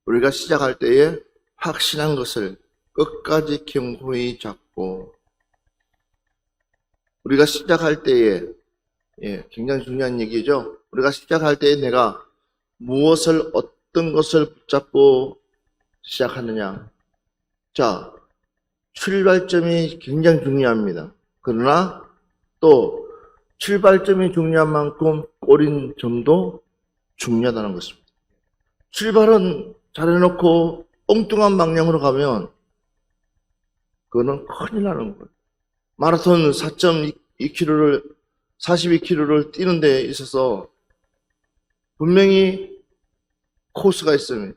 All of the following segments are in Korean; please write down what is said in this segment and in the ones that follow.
우리가 시작할 때에 확신한 것을 끝까지 견고히 잡고, 우리가 시작할 때에, 굉장히 중요한 얘기죠. 우리가 시작할 때에 내가 무엇을, 어떤 것을 붙잡고 시작하느냐. 자, 출발점이 굉장히 중요합니다. 그러나 또 출발점이 중요한 만큼 꼬린 점도 중요하다는 것입니다. 출발은 잘해놓고 엉뚱한 방향으로 가면 그거는 큰일 나는 거예요. 마라톤 4.2km를 42km를 뛰는 데 있어서 분명히 코스가 있습니다.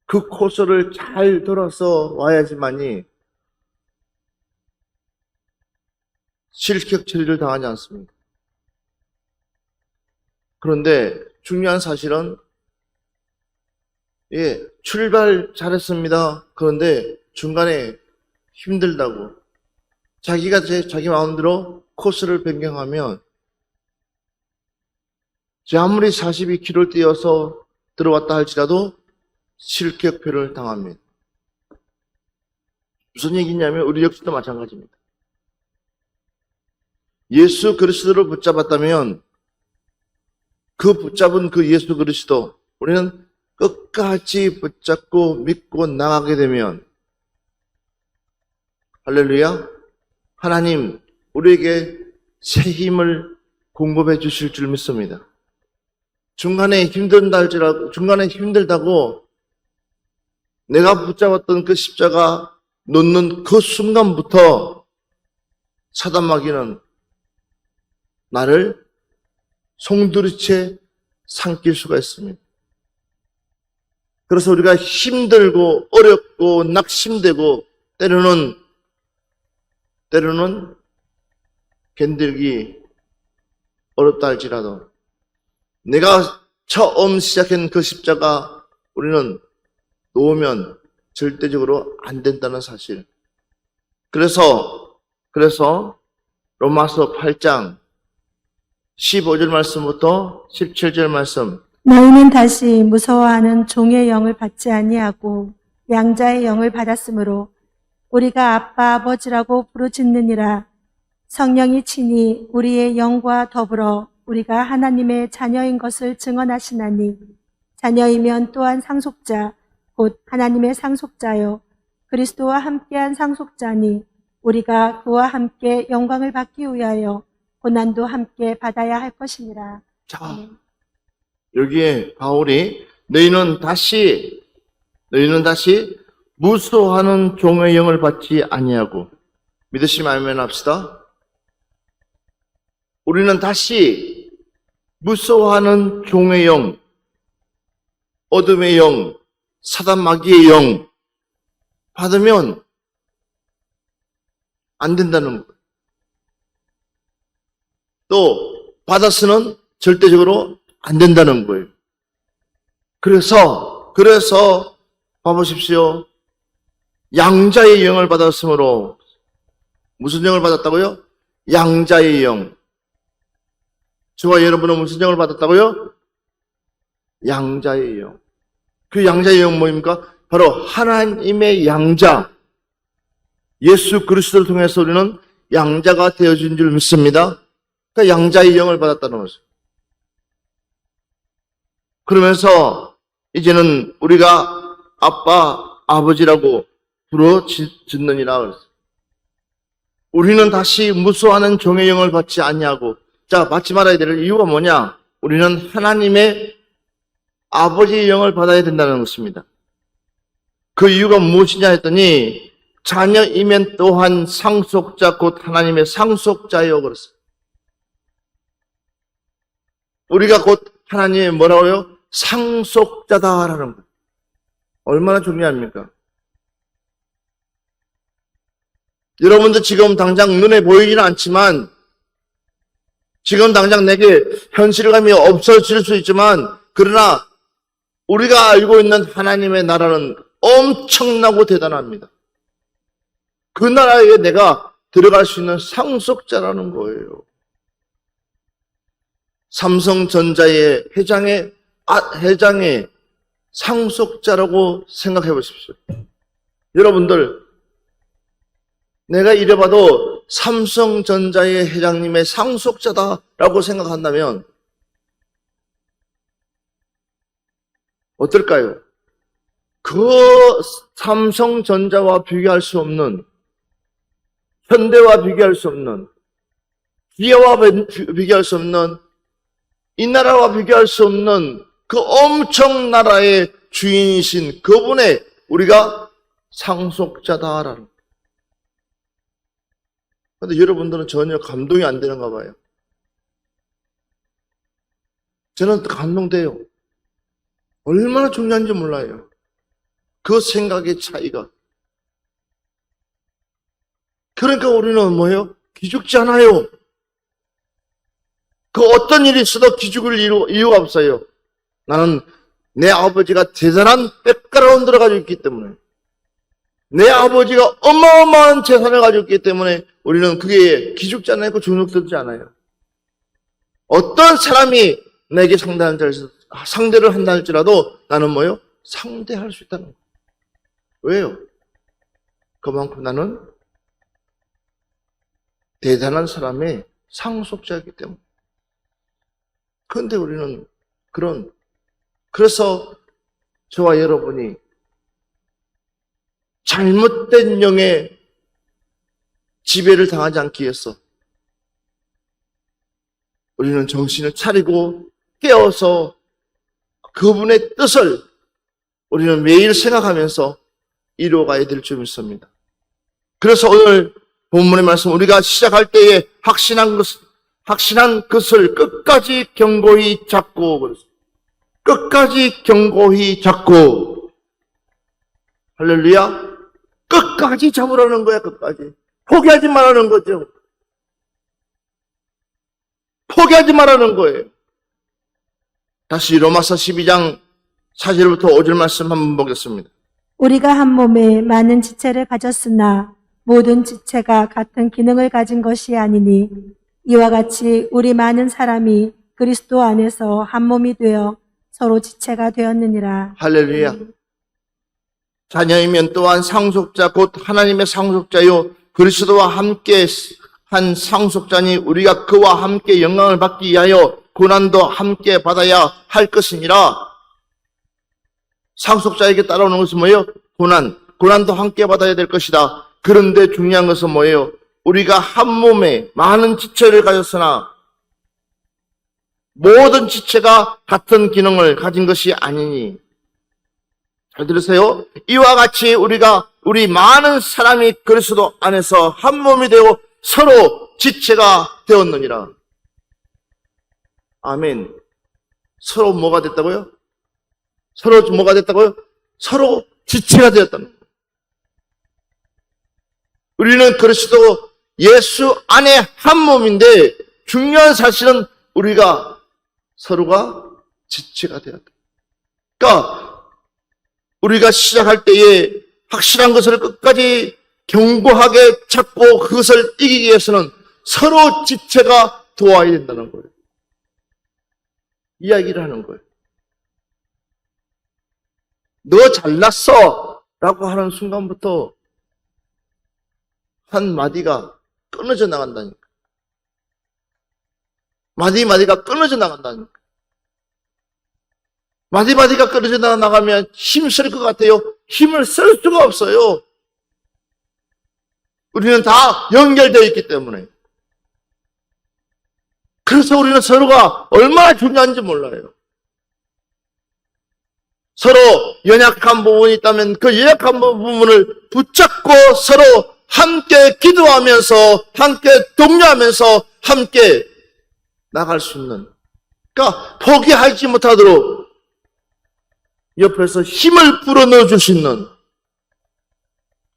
그 코스를 잘 돌아서 와야지만이 실격 처리를 당하지 않습니다. 그런데 중요한 사실은 출발 잘했습니다. 그런데 중간에 힘들다고 자기가 자기 마음대로 코스를 변경하면 아무리 42km를 뛰어서 들어왔다 할지라도 실격표를 당합니다. 무슨 얘기냐면 우리 역시도 마찬가지입니다. 예수 그리스도를 붙잡았다면 그 붙잡은 그 예수 그리스도 우리는 끝까지 붙잡고 믿고 나가게 되면 할렐루야, 하나님 우리에게 새 힘을 공급해 주실 줄 믿습니다. 중간에 힘들다고 내가 붙잡았던 그 십자가 놓는 그 순간부터 사단 마귀는 나를 송두리째 삼킬 수가 있습니다. 그래서 우리가 힘들고 어렵고 낙심되고 때로는 견디기 어렵다 할지라도 내가 처음 시작한 그 십자가 우리는 놓으면 절대적으로 안 된다는 사실. 그래서 로마서 8장 15절 말씀부터 17절 말씀. 너희는 다시 무서워하는 종의 영을 받지 아니하고 양자의 영을 받았으므로 우리가 아빠 아버지라고 부르짖느니라. 성령이 친히 우리의 영과 더불어 우리가 하나님의 자녀인 것을 증언하시나니 자녀이면 또한 상속자 곧 하나님의 상속자요 그리스도와 함께한 상속자니 우리가 그와 함께 영광을 받기 위하여 고난도 함께 받아야 할 것이니라. 자, 여기에 바울이 너희는 다시 무서워하는 종의 영을 받지 아니하고, 믿으시면 아멘 합시다. 우리는 다시 무서워하는 종의 영, 어둠의 영, 사단 마귀의 영 받으면 안 된다는 거예요. 또 받아서는 절대적으로 안 된다는 거예요. 그래서 봐보십시오. 양자의 영을 받았으므로 무슨 영을 받았다고요? 양자의 영. 저와 여러분은 무슨 영을 받았다고요? 양자의 영. 그 양자의 영 뭐입니까? 바로 하나님의 양자. 예수 그리스도를 통해서 우리는 양자가 되어진 줄 믿습니다. 그러니까 양자의 영을 받았다는 거죠. 그러면서 이제는 우리가 아빠, 아버지라고 부르짖느니라 그랬어요. 우리는 다시 무수하는 종의 영을 받지 아니하고, 자, 받지 말아야 될 이유가 뭐냐? 우리는 하나님의 아버지의 영을 받아야 된다는 것입니다. 그 이유가 무엇이냐 했더니 자녀이면 또한 상속자 곧 하나님의 상속자요 그랬어요. 우리가 곧 하나님의 뭐라고요? 상속자다라는 거예요. 얼마나 중요합니까? 여러분도 지금 당장 눈에 보이지는 않지만, 지금 당장 내게 현실감이 없어질 수 있지만, 그러나 우리가 알고 있는 하나님의 나라는 엄청나고 대단합니다. 그 나라에 내가 들어갈 수 있는 상속자라는 거예요. 삼성전자의 회장의 상속자라고 생각해 보십시오. 여러분들, 내가 이래봐도 삼성전자의 회장님의 상속자다라고 생각한다면 어떨까요? 그 삼성전자와 비교할 수 없는, 현대와 비교할 수 없는, 기아와 비교할 수 없는, 이 나라와 비교할 수 없는 그 엄청 나라의 주인이신 그분의 우리가 상속자다라는. 그런데 여러분들은 전혀 감동이 안 되는가 봐요. 저는 감동돼요. 얼마나 중요한지 몰라요. 그 생각의 차이가. 그러니까 우리는 뭐예요? 기죽지 않아요. 그 어떤 일이 있어도 기죽을 이유가 없어요. 나는 내 아버지가 대단한 백그라운드를 가지고 있기 때문에, 내 아버지가 어마어마한 재산을 가지고 있기 때문에 우리는 그게 기죽지 않고 주눅들지 않아요. 어떤 사람이 내게 상대를 한다 할지라도 나는 뭐예요? 상대할 수 있다는 거예요. 왜요? 그만큼 나는 대단한 사람의 상속자이기 때문에. 그런데 우리는 그래서 저와 여러분이 잘못된 영의 지배를 당하지 않기 위해서 우리는 정신을 차리고 깨어서 그분의 뜻을 우리는 매일 생각하면서 이루어가야 될 줄 믿습니다. 그래서 오늘 본문의 말씀, 우리가 시작할 때에 확신한 것을 끝까지 견고히 잡고, 끝까지 견고히 잡고, 할렐루야, 끝까지 잡으라는 거야. 끝까지 포기하지 말라는 거죠. 포기하지 말라는 거예요. 다시 로마서 12장 4절부터 5절 말씀 한번 보겠습니다. 우리가 한 몸에 많은 지체를 가졌으나 모든 지체가 같은 기능을 가진 것이 아니니 이와 같이 우리 많은 사람이 그리스도 안에서 한 몸이 되어 서로 지체가 되었느니라. 할렐루야. 자녀이면 또한 상속자 곧 하나님의 상속자요 그리스도와 함께 한 상속자니 우리가 그와 함께 영광을 받기 위하여 고난도 함께 받아야 할 것이니라. 상속자에게 따라오는 것은 뭐예요? 고난도 함께 받아야 될 것이다. 그런데 중요한 것은 뭐예요? 우리가 한 몸에 많은 지체를 가졌으나 모든 지체가 같은 기능을 가진 것이 아니니. 잘 들으세요. 이와 같이 우리 많은 사람이 그리스도 안에서 한 몸이 되어 서로 지체가 되었느니라. 아멘. 서로 뭐가 됐다고요? 서로 뭐가 됐다고요? 서로 지체가 되었다는 거예요. 우리는 그리스도 예수 안에 한 몸인데 중요한 사실은 우리가 서로가 지체가 되었다. 그러니까 우리가 시작할 때에 확실한 것을 끝까지 견고하게 잡고 그것을 이기기 위해서는 서로 지체가 도와야 된다는 거예요. 이야기를 하는 거예요. 너 잘났어 라고 하는 순간부터 한 마디가 끊어져 나간다니까. 마디가 끊어져 나간다니까. 마디가 끊어져 나가면 힘쓸 것 같아요. 힘을 쓸 수가 없어요. 우리는 다 연결되어 있기 때문에. 그래서 우리는 서로가 얼마나 중요한지 몰라요. 서로 연약한 부분이 있다면 그 연약한 부분을 붙잡고 서로 함께 기도하면서 함께 독려하면서 함께 나갈 수 있는, 그러니까 포기하지 못하도록 옆에서 힘을 불어넣어 줄 수 있는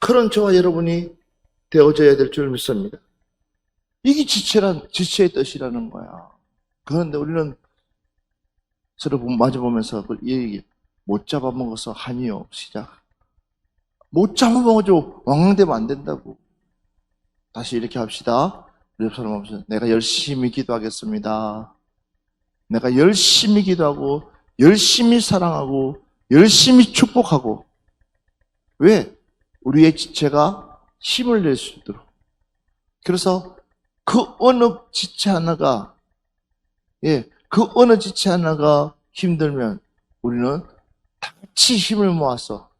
그런 저와 여러분이 되어져야 될 줄 믿습니다. 이게 지체의 뜻이라는 거야. 그런데 우리는 서로 마주보면서 이 못 잡아먹어서 한이요. 시작. 못 잡아먹어도 왕왕되면 안 된다고. 다시 이렇게 합시다. 옆 사람 없어요. 내가 열심히 기도하겠습니다. 내가 열심히 기도하고 열심히 사랑하고 열심히 축복하고, 왜? 우리의 지체가 힘을 낼 수 있도록. 그래서 그 어느 지체 하나가, 그 어느 지체 하나가 힘들면 우리는 다 같이 힘을 모아서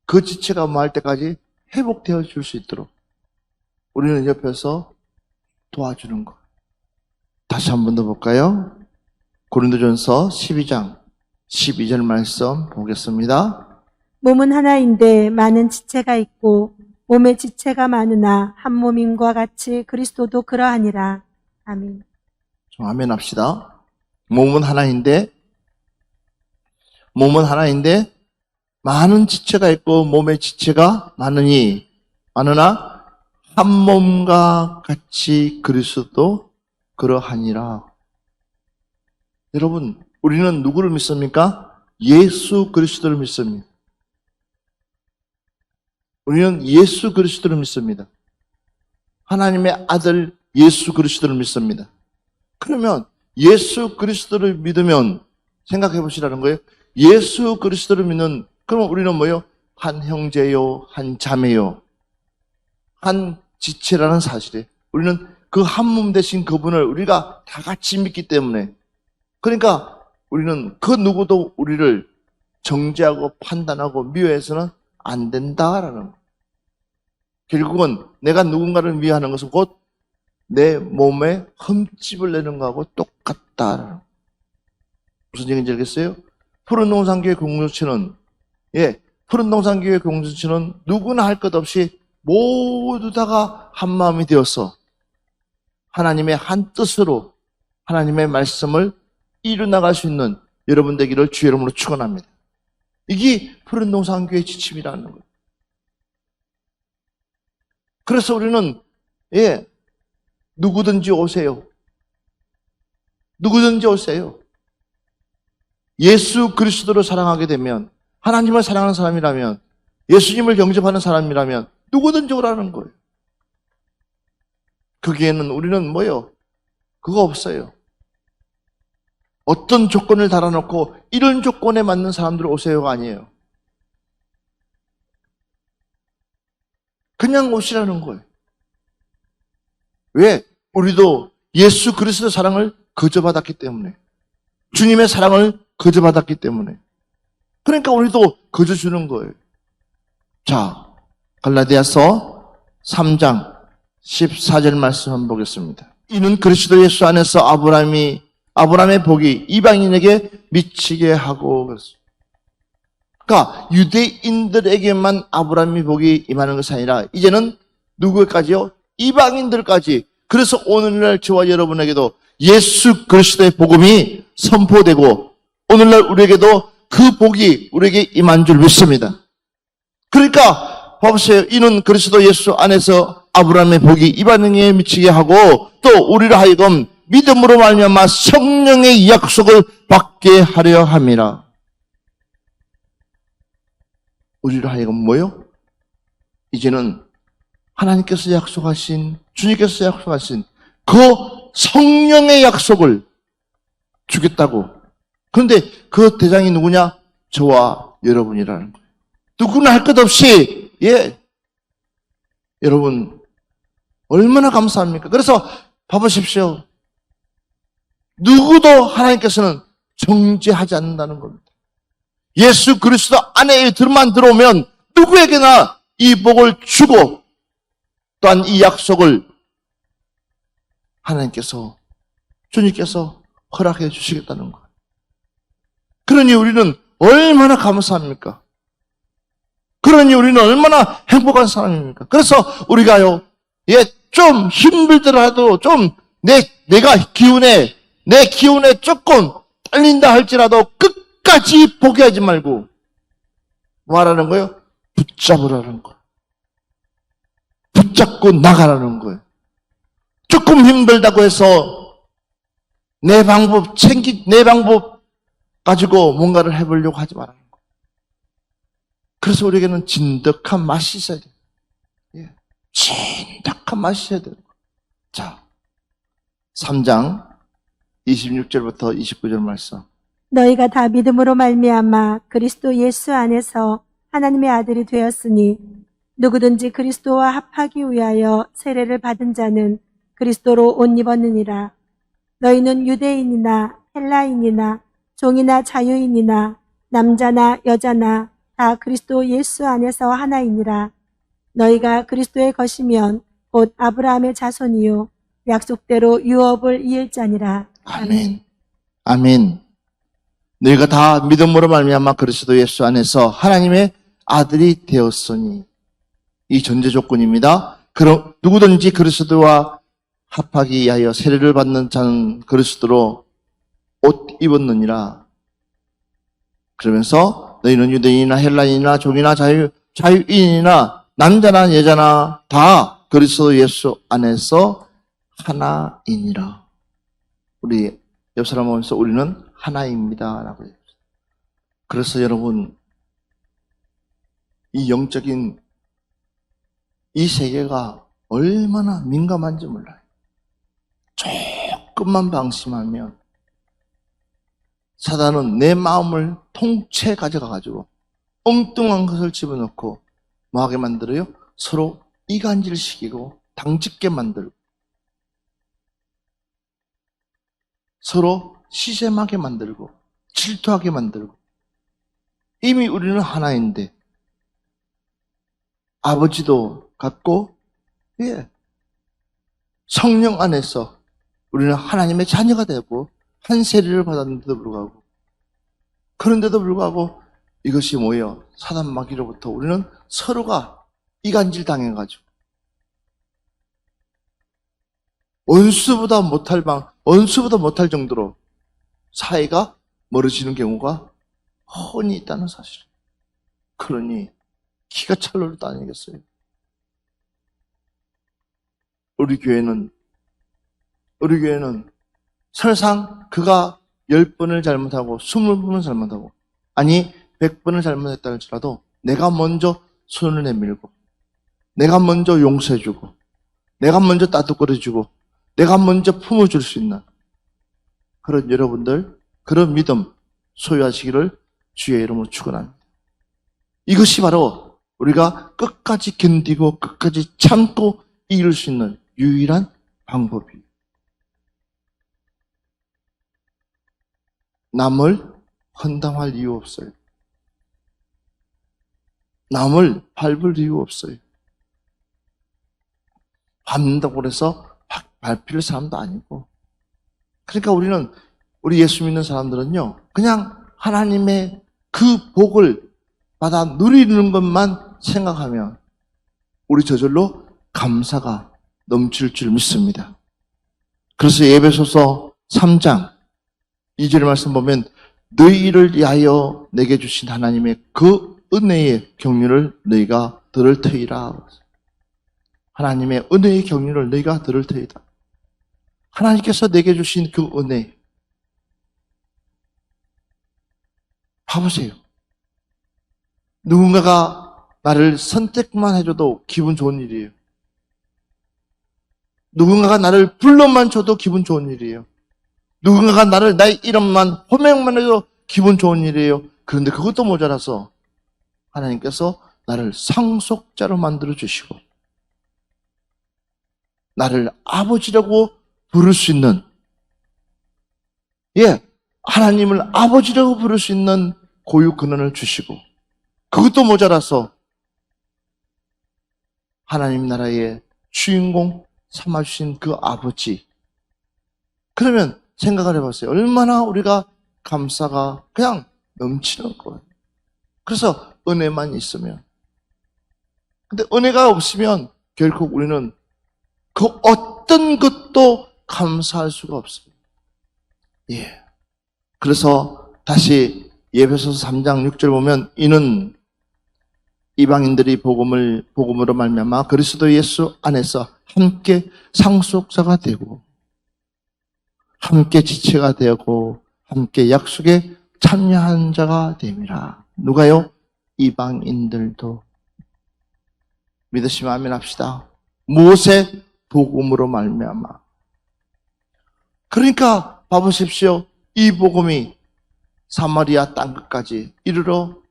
그 지체가 모일 때까지 회복되어 줄 수 있도록 우리는 옆에서 도와주는 것. 다시 한 번 더 볼까요? 고린도전서 12장 12절 말씀 보겠습니다. 몸은 하나인데 많은 지체가 있고 몸의 지체가 많으나 한 몸임과 같이 그리스도도 그러하니라. 아멘. 좀 아멘 합시다. 몸은 하나인데 많은 지체가 있고 몸의 지체가 많으나 한 몸과 같이 그리스도도 그러하니라. 여러분, 우리는 누구를 믿습니까? 예수 그리스도를 믿습니다. 우리는 예수 그리스도를 믿습니다. 하나님의 아들 예수 그리스도를 믿습니다. 그러면 예수 그리스도를 믿으면 생각해 보시라는 거예요. 예수 그리스도를 믿는, 그러면 우리는 뭐요? 한 형제요, 한 자매요, 한 지체라는 사실에 우리는 그 한 몸 되신 그분을 우리가 다 같이 믿기 때문에, 그러니까 우리는 그 누구도 우리를 정죄하고 판단하고 미워해서는 안 된다라는 거예요. 결국은 내가 누군가를 미워하는 것은 곧 내 몸에 흠집을 내는 거하고 똑같다. 무슨 얘기인지 알겠어요? 푸른 동산교회 공동체는, 푸른 동산교회 공동체는 누구나 할 것 없이 모두 다가 한 마음이 되어서 하나님의 한 뜻으로 하나님의 말씀을 이루나갈 수 있는 여러분 되기를 주의 이름으로 축원합니다. 이게 푸른 동산교회의 지침이라는 거예요. 그래서 우리는 누구든지 오세요. 누구든지 오세요. 예수 그리스도를 사랑하게 되면, 하나님을 사랑하는 사람이라면, 예수님을 영접하는 사람이라면 누구든지 오라는 거예요. 거기에는 우리는 뭐요? 그거 없어요. 어떤 조건을 달아놓고 이런 조건에 맞는 사람들 오세요가 아니에요. 그냥 오시라는 거예요. 왜? 우리도 예수 그리스도 사랑을 거저받았기 때문에, 주님의 사랑을 거저받았기 때문에, 그러니까 우리도 거저주는 거예요. 자, 갈라디아서 3장 14절 말씀 한번 보겠습니다. 이는 그리스도 예수 안에서 아브라함의 복이 이방인에게 미치게 하고 그랬어요. 그러니까 유대인들에게만 아브라함의 복이 임하는 것이 아니라 이제는 누구까지요? 이방인들까지. 그래서 오늘날 저와 여러분에게도 예수 그리스도의 복음이 선포되고 오늘날 우리에게도 그 복이 우리에게 임한 줄 믿습니다. 그러니까 보세요. 이는 그리스도 예수 안에서 아브라함의 복이 이방인에게 미치게 하고 또 우리를 하여금 믿음으로 말미암아 성령의 약속을 받게 하려 함이라. 우리를 하여금 뭐요? 이제는 하나님께서 약속하신, 주님께서 약속하신 그 성령의 약속을 주겠다고. 그런데 그 대상이 누구냐? 저와 여러분이라는 거예요. 누구나 할 것 없이, 여러분, 얼마나 감사합니까? 그래서 봐보십시오. 누구도 하나님께서는 정죄하지 않는다는 겁니다. 예수 그리스도 안에 들만 들어오면 누구에게나 이 복을 주고 또한 이 약속을 하나님께서, 주님께서 허락해 주시겠다는 거예요. 그러니 우리는 얼마나 감사합니까? 그러니 우리는 얼마나 행복한 사람입니까? 그래서 우리가요, 좀 힘들더라도 좀 내 기운에 조금 딸린다 할지라도 끝까지 포기하지 말고 뭐 하라는 거예요? 붙잡으라는 거예요. 붙잡고 나가라는 거예요. 조금 힘들다고 해서 내 방법 가지고 뭔가를 해보려고 하지 말라는 거예요. 그래서 우리에게는 진득한 맛이 있어야 돼요. 진득한 맛이 있어야 돼요. 자, 3장 26절부터 29절 말씀. 너희가 다 믿음으로 말미암아 그리스도 예수 안에서 하나님의 아들이 되었으니 누구든지 그리스도와 합하기 위하여 세례를 받은 자는 그리스도로 옷 입었느니라. 너희는 유대인이나 헬라인이나 종이나 자유인이나 남자나 여자나 다 그리스도 예수 안에서 하나이니라. 너희가 그리스도의 것이면 곧 아브라함의 자손이요 약속대로 유업을 이을 자니라. 아멘. 아멘. 너희가 다 믿음으로 말미암아 그리스도 예수 안에서 하나님의 아들이 되었으니 이 전제 조건입니다. 그럼 누구든지 그리스도와 합하기 위하여 세례를 받는 자는 그리스도로 옷 입었느니라. 그러면서 너희는 유대인이나 헬라인이나 종이나 자유인이나 남자나 여자나 다 그리스도 예수 안에서 하나이니라. 우리 옆 사람 보면서 우리는 하나입니다 라고 했어요. 그래서 여러분, 이 영적인 이 세계가 얼마나 민감한지 몰라요. 조금만 방심하면 사단은 내 마음을 통째 가져가가지고 엉뚱한 것을 집어넣고 뭐하게 만들어요? 서로 이간질시키고 당짓게 만들고 서로 시샘하게 만들고 질투하게 만들고. 이미 우리는 하나인데 아버지도 같고 성령 안에서 우리는 하나님의 자녀가 되고 한 세례를 받았는데도 불구하고, 그런데도 불구하고 이것이 뭐예요? 사단 마귀로부터 우리는 서로가 이간질 당해가지고 원수보다 못할 정도로 사이가 멀어지는 경우가 흔히 있다는 사실. 그러니 기가 찰 노릇도 아니겠어요? 우리 교회는 설상 그가 10번을 잘못하고 20번을 잘못하고 아니 100번을 잘못했다 할지라도 내가 먼저 손을 내밀고 내가 먼저 용서해주고 내가 먼저 따뜻거려주고 내가 먼저 품어줄 수 있는 그런 여러분들, 그런 믿음 소유하시기를 주의 이름으로 축원합니다. 이것이 바로 우리가 끝까지 견디고 끝까지 참고 이길 수 있는 유일한 방법이에요. 남을 헌담할 이유 없어요. 남을 밟을 이유 없어요. 밟는다고 해서 밟힐 사람도 아니고. 그러니까 우리 예수 믿는 사람들은요, 그냥 하나님의 그 복을 받아 누리는 것만 생각하면 우리 저절로 감사가 넘칠 줄 믿습니다. 그래서 에베소서 3장 2절 말씀 보면 너희를 위하여 내게 주신 하나님의 그 은혜의 경륜을 너희가 들을 터이라. 하나님의 은혜의 경륜을 너희가 들을 터이다. 하나님께서 내게 주신 그 은혜. 봐보세요. 누군가가 나를 선택만 해줘도 기분 좋은 일이에요. 누군가가 나를 불러만 줘도 기분 좋은 일이에요. 누군가가 나의 이름만 호명만 해도 기분 좋은 일이에요. 그런데 그것도 모자라서 하나님께서 나를 상속자로 만들어 주시고 나를 아버지라고 부를 수 있는, 하나님을 아버지라고 부를 수 있는 고유 근원을 주시고, 그것도 모자라서 하나님 나라의 주인공 삼아주신 그 아버지. 그러면 생각을 해봤어요. 얼마나 우리가 감사가 그냥 넘치는 거예요. 그래서 은혜만 있으면. 근데 은혜가 없으면 결국 우리는 그 어떤 것도 감사할 수가 없어요. 그래서 다시 에베소서 3장 6절 보면 이는 이방인들이 복음으로 말미암아 그리스도 예수 안에서 함께 상속자가 되고 함께 지체가 되고 함께 약속에 참여한 자가 됨이라. 누가요? 이방인들도. 믿으시면 아멘 합시다. 무엇에? 복음으로 말미암아. 그러니까 봐보십시오. 이 복음이 사마리아 땅끝까지 이르러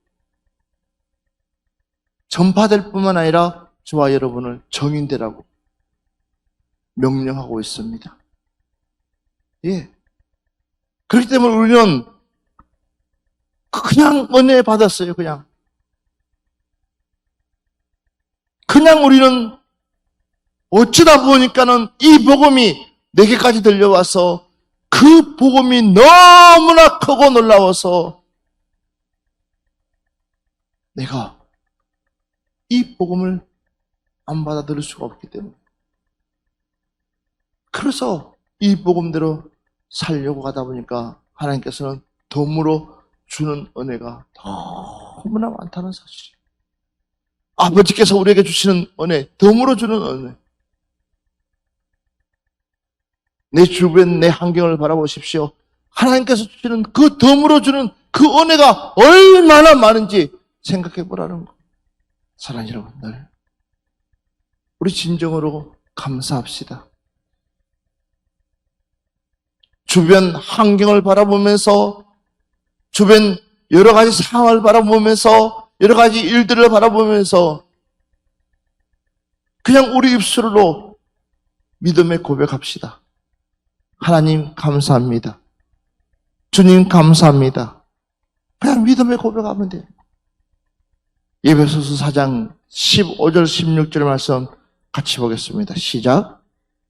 전파될 뿐만 아니라 저와 여러분을 정인되라고 명령하고 있습니다. 예. 그렇기 때문에 우리는 그냥 은혜 받았어요. 그냥 우리는 어쩌다 보니까는 이 복음이 내게까지 들려와서 그 복음이 너무나 크고 놀라워서 내가 이 복음을 안 받아들일 수가 없기 때문에, 그래서 이 복음대로 살려고 하다 보니까 하나님께서는 덤으로 주는 은혜가 너무나 많다는 사실이에요. 아버지께서 우리에게 주시는 은혜, 덤으로 주는 은혜. 내 주변, 내 환경을 바라보십시오. 하나님께서 주시는 그 덤으로 주는 그 은혜가 얼마나 많은지 생각해 보라는 거. 사랑하는 여러분들, 우리 진정으로 감사합시다. 주변 환경을 바라보면서, 주변 여러 가지 상황을 바라보면서, 여러 가지 일들을 바라보면서 그냥 우리 입술로 믿음의 고백합시다. 하나님 감사합니다. 주님 감사합니다. 그냥 믿음의 고백하면 돼요. 에베소서 4장 15절 16절 말씀 같이 보겠습니다. 시작.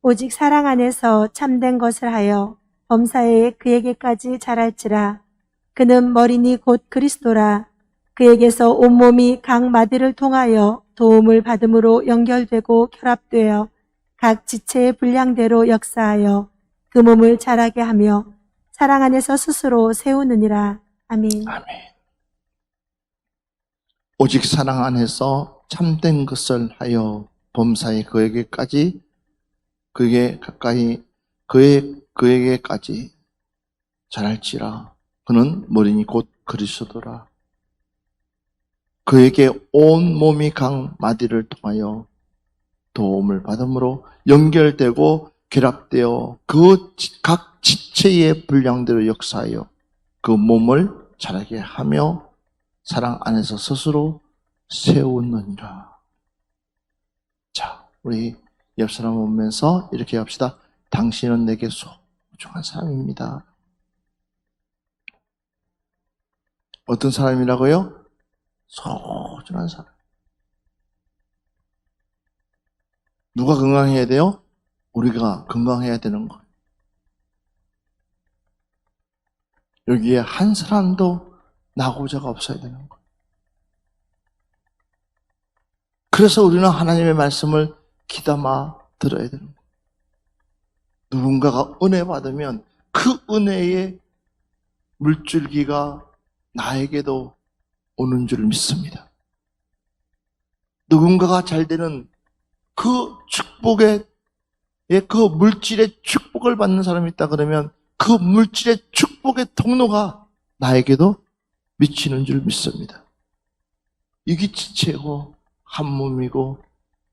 오직 사랑 안에서 참된 것을 하여 범사에 그에게까지 자랄지라. 그는 머리니 곧 그리스도라. 그에게서 온몸이 각 마디를 통하여 도움을 받음으로 연결되고 결합되어 각 지체의 분량대로 역사하여 그 몸을 자라게 하며 사랑 안에서 스스로 세우느니라. 아멘. 아멘. 오직 사랑 안에서 참된 것을 하여 범사에 그에게까지 그에게까지 자랄지라. 그는 머리니 곧 그리스도라. 그에게 온 몸이 각 마디를 통하여 도움을 받음으로 연결되고 결합되어 그 각 지체의 분량대로 역사하여 그 몸을 자라게 하며 사랑 안에서 스스로 세우느니라. 자, 우리 옆 사람 보면서 이렇게 합시다. 당신은 내게 소중한 사람입니다. 어떤 사람이라고요? 소중한 사람. 누가 건강해야 돼요? 우리가 건강해야 되는 거예요. 여기에 한 사람도 낙오자가 없어야 되는 거예요. 그래서 우리는 하나님의 말씀을 귀담아 들어야 되는 거예요. 누군가가 은혜 받으면 그 은혜의 물줄기가 나에게도 오는 줄 믿습니다. 누군가가 잘 되는 그 축복의, 그 물질의 축복을 받는 사람이 있다 그러면 그 물질의 축복의 통로가 나에게도 미치는 줄 믿습니다. 이게 지체고 한 몸이고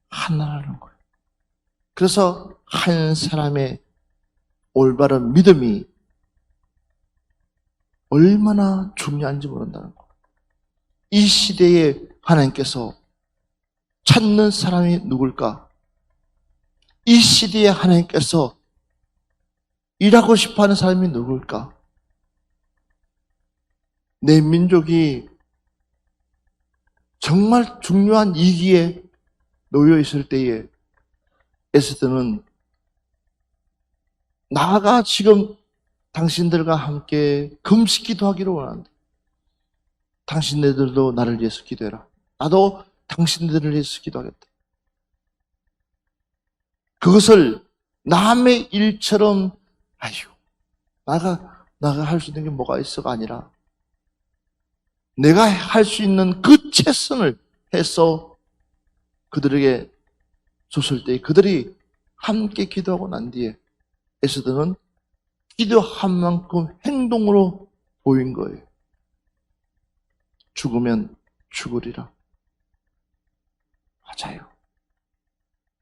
하나라는 거예요. 그래서 한 사람의 올바른 믿음이 얼마나 중요한지 모른다는 거예요. 이 시대에 하나님께서 찾는 사람이 누굴까? 이 시대에 하나님께서 일하고 싶어하는 사람이 누굴까? 내 민족이 정말 중요한 위기에 놓여 있을 때에 에스더는 나가 지금 당신들과 함께 금식 기도하기를 원한다. 당신네들도 나를 위해서 기도해라. 나도 당신들을 위해서 기도하겠다. 그것을 남의 일처럼 아유, 나가 할 수 있는 게 뭐가 있어가 아니라 내가 할 수 있는 그 최선을 해서 그들에게 줬을 때 그들이 함께 기도하고 난 뒤에 에스더는 기도한 만큼 행동으로 보인 거예요. 죽으면 죽으리라. 맞아요.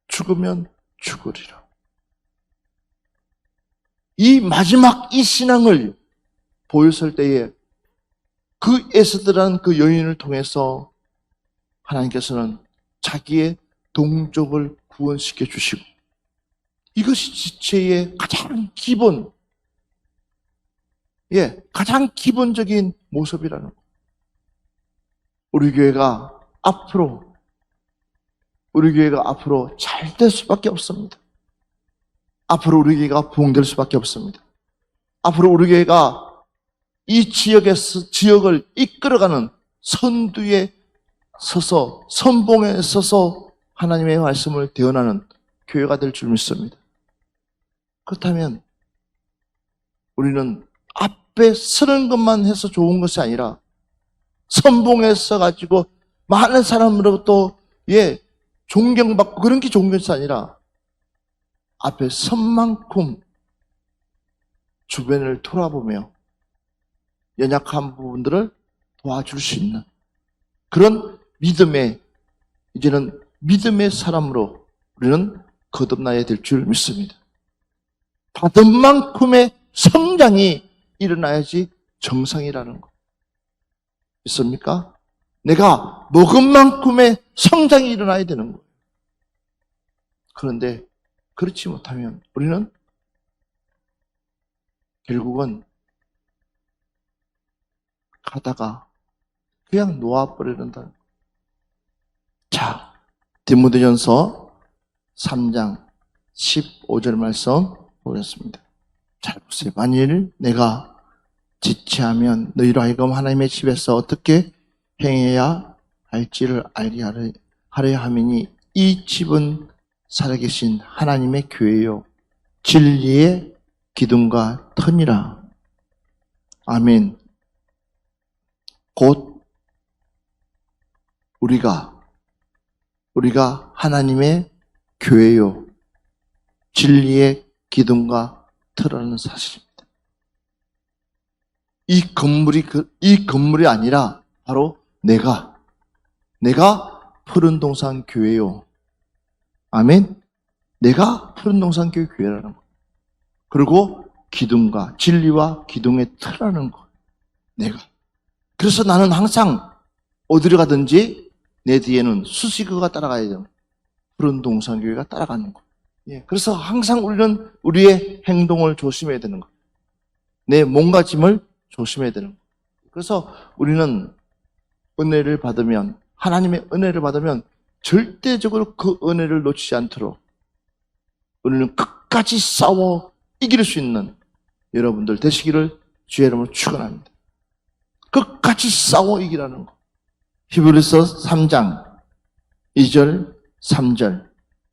죽으면 죽으리라. 이 마지막 이 신앙을 보였을 때에 그 에스더라는 그 여인을 통해서 하나님께서는 자기의 동족을 구원시켜 주시고, 이것이 지체의 가장 기본, 가장 기본적인 모습이라는 거. 우리 교회가 앞으로 잘 될 수밖에 없습니다. 앞으로 우리 교회가 부흥될 수밖에 없습니다. 앞으로 우리 교회가 이 지역을 이끌어가는 선두에 서서, 선봉에 서서 하나님의 말씀을 대언하는 교회가 될 줄 믿습니다. 그렇다면 우리는 앞에 서는 것만 해서 좋은 것이 아니라 선봉에 서가지고 많은 사람으로부터 존경받고 그런 게 좋은 것이 아니라 앞에 선 만큼 주변을 돌아보며 연약한 부분들을 도와줄 수 있는 그런 이제는 믿음의 사람으로 우리는 거듭나야 될 줄 믿습니다. 받은 만큼의 성장이 일어나야지 정상이라는 거. 믿습니까? 내가 먹은 만큼의 성장이 일어나야 되는 거예요. 그런데 그렇지 못하면 우리는 결국은 가다가 그냥 놓아버리는다. 자, 디모데전서 3장 15절 말씀 보겠습니다. 잘 보세요. 만일 내가 지체하면 너희로 하여금 하나님의 집에서 어떻게 행해야 할지를 알게 하려 함이니 이 집은 살아계신 하나님의 교회요 진리의 기둥과 터니라. 아멘. 곧 우리가 하나님의 교회요 진리의 기둥과 터라는 사실입니다. 이 건물이 아니라 바로 내가 푸른 동산 교회요. 아멘. 내가 푸른 동산 교회라는 거. 그리고 기둥과 진리와 기둥의 터라는 거. 내가. 그래서 나는 항상 어디로 가든지 내 뒤에는 수식어가 따라가야 돼요. 푸른 동산 교회가 따라가는 거. 그래서 항상 우리는 우리의 행동을 조심해야 되는 거. 내 몸가짐을 조심해야 되는 거. 그래서 우리는 은혜를 받으면, 하나님의 은혜를 받으면 절대적으로 그 은혜를 놓치지 않도록 우리는 끝까지 싸워 이길 수 있는 여러분들 되시기를 주의 이름으로 축원합니다. 끝까지 싸워 이기라는 거. 히브리서 3장 2절 3절.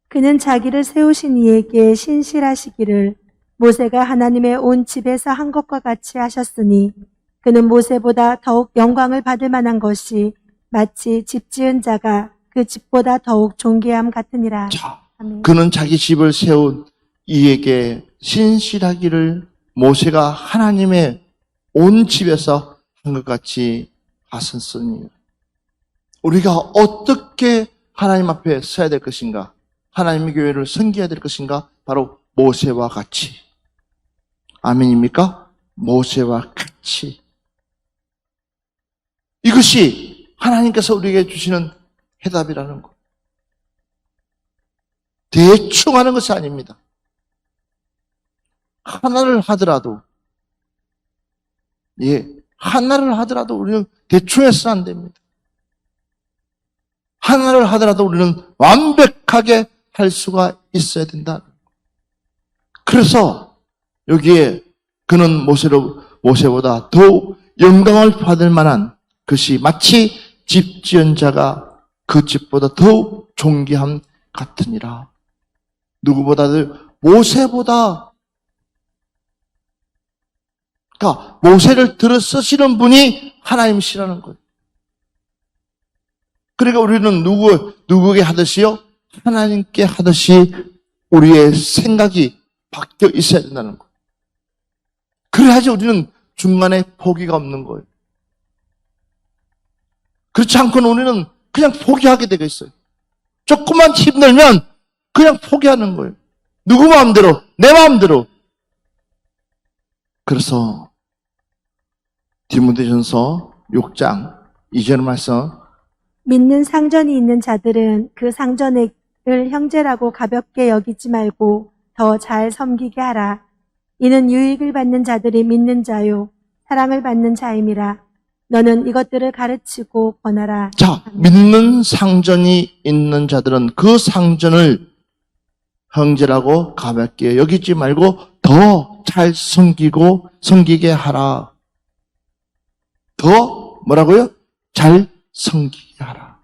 그는 자기를 세우신 이에게 신실하시기를 모세가 하나님의 온 집에서 한 것과 같이 하셨으니 그는 모세보다 더욱 영광을 받을 만한 것이 마치 집 지은 자가 그 집보다 더욱 존귀함 같으니라. 자, 아멘. 그는 자기 집을 세운 이에게 신실하기를 모세가 하나님의 온 집에서 한 것 같이 하셨으니. 우리가 어떻게 하나님 앞에 서야 될 것인가? 하나님의 교회를 섬겨야 될 것인가? 바로 모세와 같이. 아멘입니까? 모세와 같이. 이것이 하나님께서 우리에게 주시는 해답이라는 것. 대충 하는 것이 아닙니다. 하나를 하더라도 우리는 대충 해서는 안 됩니다. 하나를 하더라도 우리는 완벽하게 할 수가 있어야 된다. 그래서 여기에 그는 모세보다 더욱 영광을 받을 만한 것이 마치 집 지은 자가 그 집보다 더욱 존귀함 같으니라. 누구보다도 모세보다, 그러니까 모세를 들어 쓰시는 분이 하나님이시라는 거예요. 그러니까 우리는 누구에게 하듯이요? 하나님께 하듯이 우리의 생각이 바뀌어 있어야 된다는 거예요. 그래야지 우리는 중간에 포기가 없는 거예요. 그렇지 않고는 우리는 그냥 포기하게 되어 있어요. 조금만 힘들면 그냥 포기하는 거예요. 누구 마음대로, 내 마음대로. 그래서 디모데전서 6장 2절 말씀. 믿는 상전이 있는 자들은 그 상전을 형제라고 가볍게 여기지 말고 더 잘 섬기게 하라. 이는 유익을 받는 자들이 믿는 자요 사랑을 받는 자임이라. 너는 이것들을 가르치고 권하라. 자, 믿는 상전이 있는 자들은 그 상전을 형제라고 가볍게 여기지 말고 더 잘 섬기게 하라. 더 뭐라고요? 잘 섬기게 하라.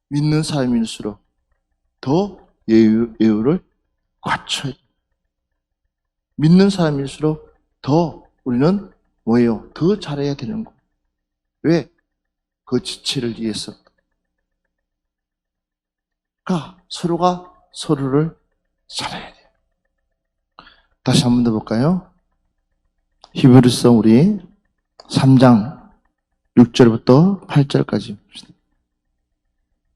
믿는 사람일수록 더 예우를 갖춰야 돼. 믿는 사람일수록 더 우리는 뭐예요? 더 잘해야 되는 거. 왜? 그 지체를 위해서. 그러니까 서로가 서로를 잘해야 돼요. 다시 한 번 더 볼까요? 히브리서 우리 3장 6절부터 8절까지 봅시다.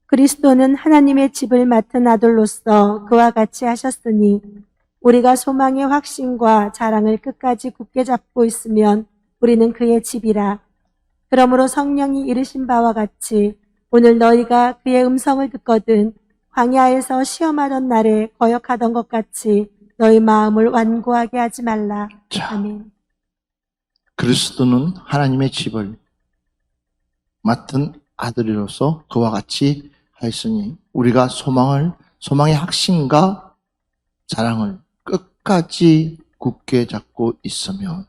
그리스도는 하나님의 집을 맡은 아들로서 그와 같이 하셨으니 우리가 소망의 확신과 자랑을 끝까지 굳게 잡고 있으면 우리는 그의 집이라. 그러므로 성령이 이르신 바와 같이 오늘 너희가 그의 음성을 듣거든 광야에서 시험하던 날에 거역하던 것 같이 너희 마음을 완고하게 하지 말라. 자, 아멘. 그리스도는 하나님의 집을 맡은 아들로서 그와 같이 하였으니 우리가 소망의 확신과 자랑을 끝까지 굳게 잡고 있으면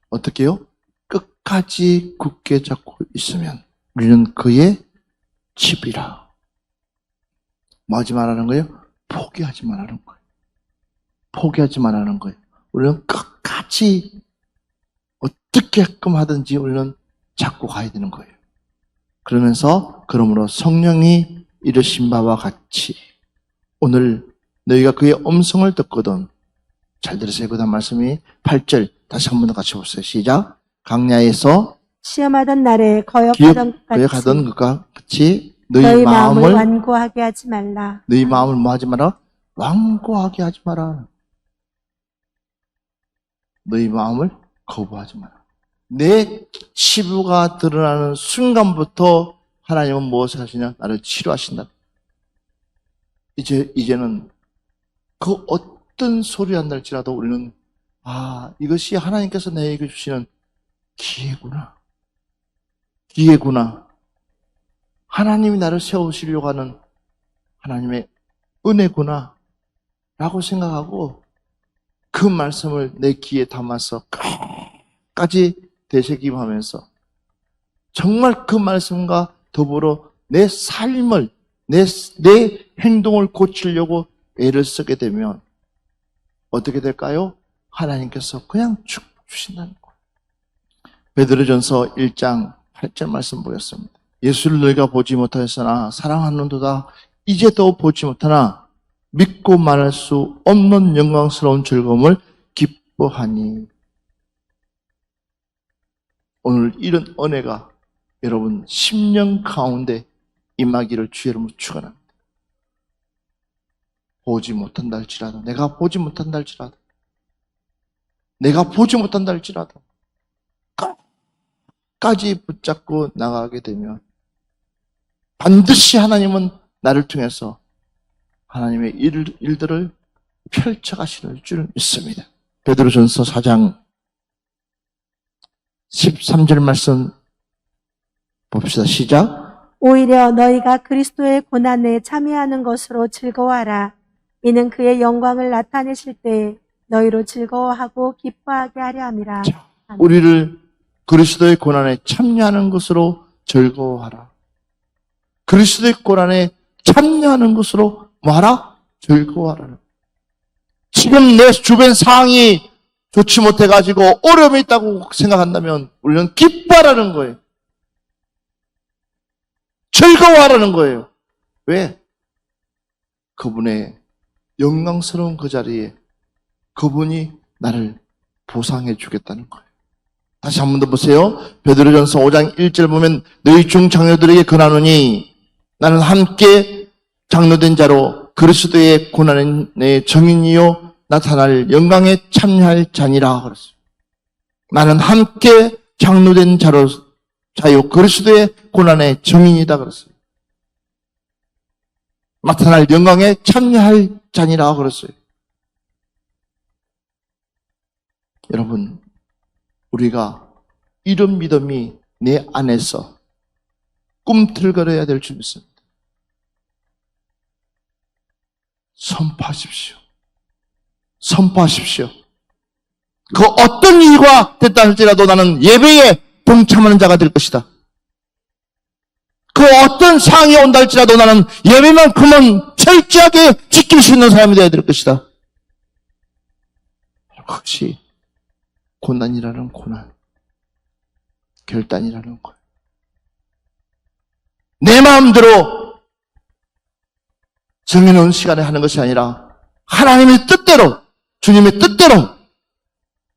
어떻게 해요? 끝까지 굳게 잡고 있으면 우리는 그의 집이라. 뭐 하지 말라는 거예요? 포기하지 말라는 거예요. 포기하지 말라는 거예요. 우리는 끝까지 어떻게끔 하든지 우리는 잡고 가야 되는 거예요. 그러므로 성령이 이르신 바와 같이 오늘 너희가 그의 음성을 듣거든. 잘 들으세요. 그 다음 말씀이 8절 다시 한 번 더 같이 보세요. 시작. 강야에서 시험하던 날에 거역하던 것과 같이 너희 마음을 완고하게 하지 말라. 너희 마음을 뭐 하지 마라? 완고하게 하지 마라. 너희 마음을 거부하지 마라. 내 치부가 드러나는 순간부터 하나님은 무엇을 하시냐? 나를 치료하신다. 이제는 그 어떤 소리 한다 할지라도 우리는 이것이 하나님께서 내게 주시는 기회구나. 하나님이 나를 세우시려고 하는 하나님의 은혜구나 라고 생각하고 그 말씀을 내 귀에 담아서 끝까지 되새김하면서 정말 그 말씀과 더불어 내 삶을 내 행동을 고치려고 애를 쓰게 되면 어떻게 될까요? 하나님께서 그냥 축 주신다는 거예요. 베드로전서 1장 8절 말씀 보였습니다. 예수를 너희가 보지 못하였으나 사랑하는도다 이제도 보지 못하나 믿고 말할 수 없는 영광스러운 즐거움을 기뻐하니. 오늘 이런 은혜가 여러분 10년 가운데 임하기를 주의 이름으로 축원합니다. 보지 못한다 할지라도 내가 보지 못한다 할지라도 끝까지 붙잡고 나가게 되면 반드시 하나님은 나를 통해서 하나님의 일들을 펼쳐가실 줄 믿습니다. 베드로전서 4장 13절 말씀 봅시다. 시작. 오히려 너희가 그리스도의 고난에 참여하는 것으로 즐거워하라. 이는 그의 영광을 나타내실 때에 너희로 즐거워하고 기뻐하게 하려 함이라. 자, 우리를 그리스도의 고난에 참여하는 것으로 즐거워하라. 그리스도의 고난에 참여하는 것으로 뭐하라? 즐거워하라. 지금 내 주변 상황이 좋지 못해가지고 어려움이 있다고 생각한다면 우리는 기뻐하라는 거예요. 즐거워하라는 거예요. 왜? 그분의 영광스러운 그 자리에 그분이 나를 보상해 주겠다는 거예요. 다시 한 번 더 보세요. 베드로전서 5장 1절 보면 너희 중 장로들에게 권하노니 나는 함께 장로된 자로 그리스도의 고난의 정인이요 나타날 영광에 참여할 자니라 그랬어요. 나는 함께 장로된 자로 자요 그리스도의 고난의 증인이다 그랬어요. 나타날 영광에 참여할 자니라 그랬어요. 여러분, 우리가 이런 믿음이 내 안에서 꿈틀거려야 될 줄 믿습니다. 선포하십시오. 선포하십시오. 그 어떤 일과 됐다 할지라도 나는 예배에 동참하는 자가 될 것이다. 그 어떤 상황이 온다 할지라도 나는 예배만큼은 철저하게 지킬 수 있는 사람이 되어야 될 것이다. 그것이 고난이라는 고난, 결단이라는 것. 내 마음대로 정해놓은 시간에 하는 것이 아니라 하나님의 뜻대로, 주님의 뜻대로,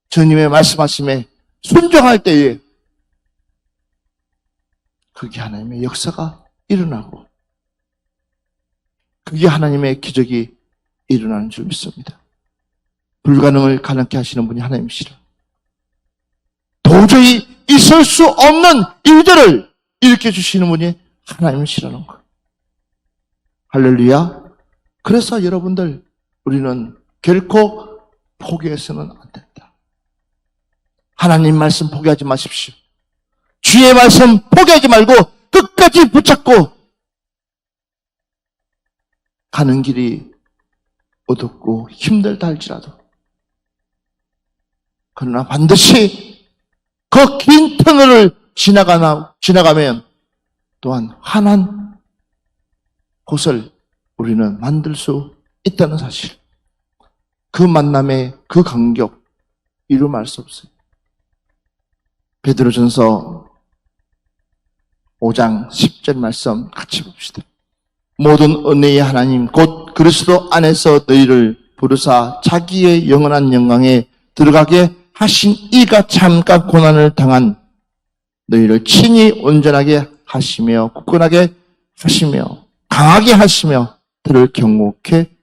주님의 말씀하심에 순종할 때에 그게 하나님의 역사가 일어나고 그게 하나님의 기적이 일어나는 줄 믿습니다. 불가능을 가능케 하시는 분이 하나님이시라. 도저히 있을 수 없는 일들을 일으켜 주시는 분이 하나님이시라는 것. 할렐루야. 그래서 여러분들, 우리는 결코 포기해서는 안 된다. 하나님 말씀 포기하지 마십시오. 주의 말씀 포기하지 말고 끝까지 붙잡고 가는 길이 어둡고 힘들다 할지라도, 그러나 반드시 그 긴 터널을 지나가면 또한 환한 곳을 우리는 만들 수 있다는 사실, 그 만남의 그 간격 이루말 수 없어요. 베드로전서 5장 10절 말씀 같이 봅시다. 모든 은혜의 하나님 곧 그리스도 안에서 너희를 부르사 자기의 영원한 영광에 들어가게 하신 이가 잠깐 고난을 당한 너희를 친히 온전하게 하시며 굳건하게 하시며 강하게 하시며 들을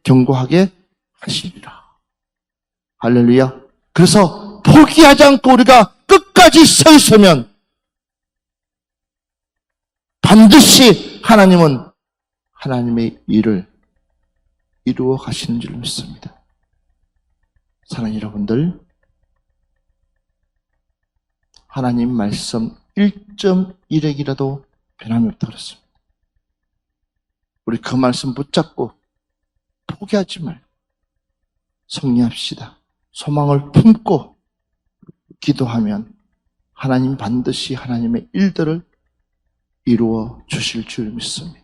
경고하게 하시리라. 할렐루야. 그래서 포기하지 않고 우리가 끝까지 서 있으면 반드시 하나님은 하나님의 일을 이루어 가시는 줄 믿습니다. 사랑하는 여러분들, 하나님 말씀 1.1핵이라도 변함이 없다 그랬습니다. 우리 그 말씀 붙잡고 포기하지 말고 승리합시다. 소망을 품고 기도하면 하나님 반드시 하나님의 일들을 이루어 주실 줄 믿습니다.